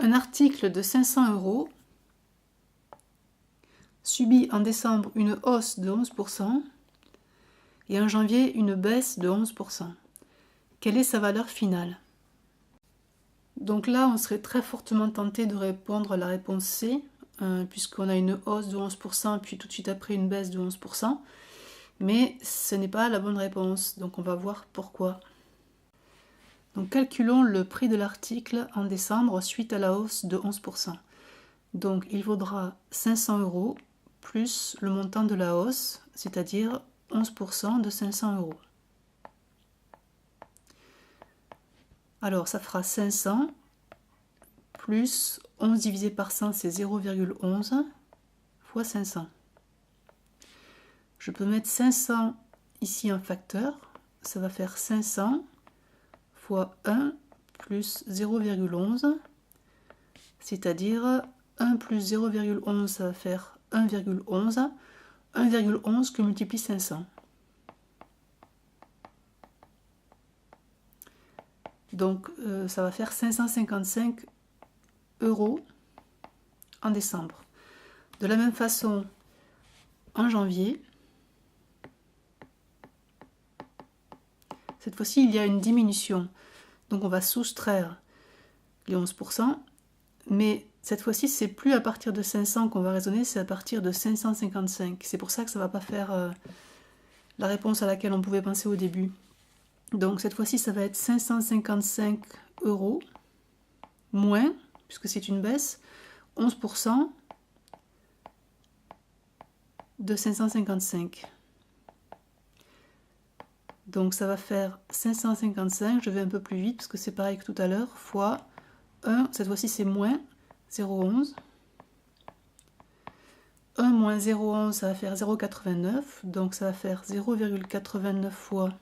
un article de 500 € subit en décembre une hausse de 11% et en janvier une baisse de 11%. Quelle est sa valeur finale? Donc là, on serait très fortement tenté de répondre à la réponse C, puisqu'on a une hausse de 11%, puis tout de suite après une baisse de 11%. Mais ce n'est pas la bonne réponse, donc on va voir pourquoi. Donc calculons le prix de l'article en décembre suite à la hausse de 11%. Donc il vaudra 500 € plus le montant de la hausse, c'est-à-dire 11% de 500 €. Alors ça fera 500 plus 11 divisé par 100, c'est 0,11 fois 500. Je peux mettre 500 ici en facteur, ça va faire 500 fois 1 plus 0,11, c'est-à-dire 1 plus 0,11, ça va faire 1,11, 1,11 que multiplie 500. Donc ça va faire 555 € en décembre. De la même façon, en janvier, cette fois-ci, il y a une diminution. Donc on va soustraire les 11%, mais cette fois-ci, c'est plus à partir de 500 qu'on va raisonner, c'est à partir de 555. C'est pour ça que ça ne va pas faire la réponse à laquelle on pouvait penser au début. Donc cette fois-ci, ça va être 555 € moins, puisque c'est une baisse, 11% de 555. Donc ça va faire 555, je vais un peu plus vite parce que c'est pareil que tout à l'heure, fois 1, cette fois-ci c'est moins 0,11. 1 moins 0,11, ça va faire 0,89, donc ça va faire 0,89 fois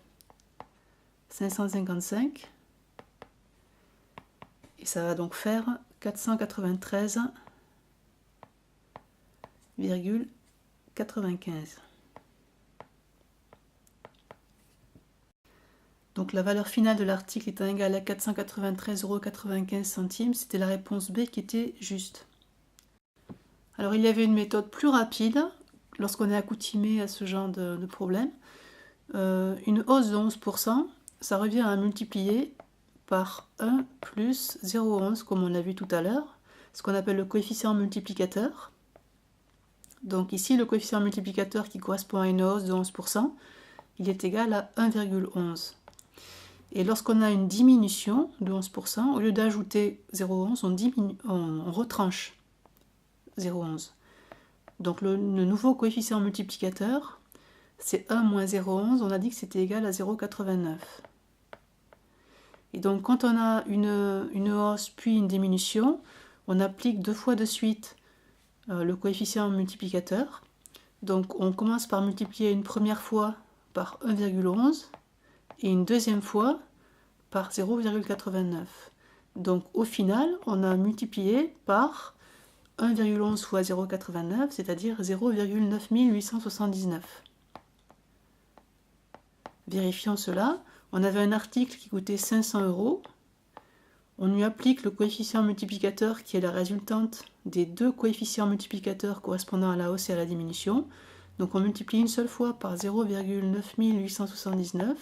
555. Et ça va donc faire 493,95. Donc la valeur finale de l'article étant égale à 493,95 €, c'était la réponse B qui était juste. Alors il y avait une méthode plus rapide lorsqu'on est accoutumé à ce genre de problème. Une hausse de 11%, ça revient à multiplier par 1 plus 0,11 comme on l'a vu tout à l'heure, ce qu'on appelle le coefficient multiplicateur. Donc ici le coefficient multiplicateur qui correspond à une hausse de 11%, il est égal à 1,11. Et lorsqu'on a une diminution de 11%, au lieu d'ajouter 0,11, on retranche 0,11. Donc le nouveau coefficient multiplicateur, c'est 1 moins 0,11, on a dit que c'était égal à 0,89. Et donc quand on a une hausse puis une diminution, on applique deux fois de suite le coefficient multiplicateur. Donc on commence par multiplier une première fois par 1,11 et une deuxième fois par 0,89. Donc au final, on a multiplié par 1,11 fois 0,89, c'est-à-dire 0,9879. Vérifions cela. On avait un article qui coûtait 500 €. On lui applique le coefficient multiplicateur qui est la résultante des deux coefficients multiplicateurs correspondant à la hausse et à la diminution. Donc on multiplie une seule fois par 0,9879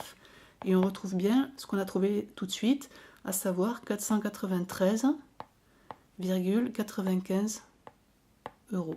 et on retrouve bien ce qu'on a trouvé tout de suite, à savoir 493,95 €.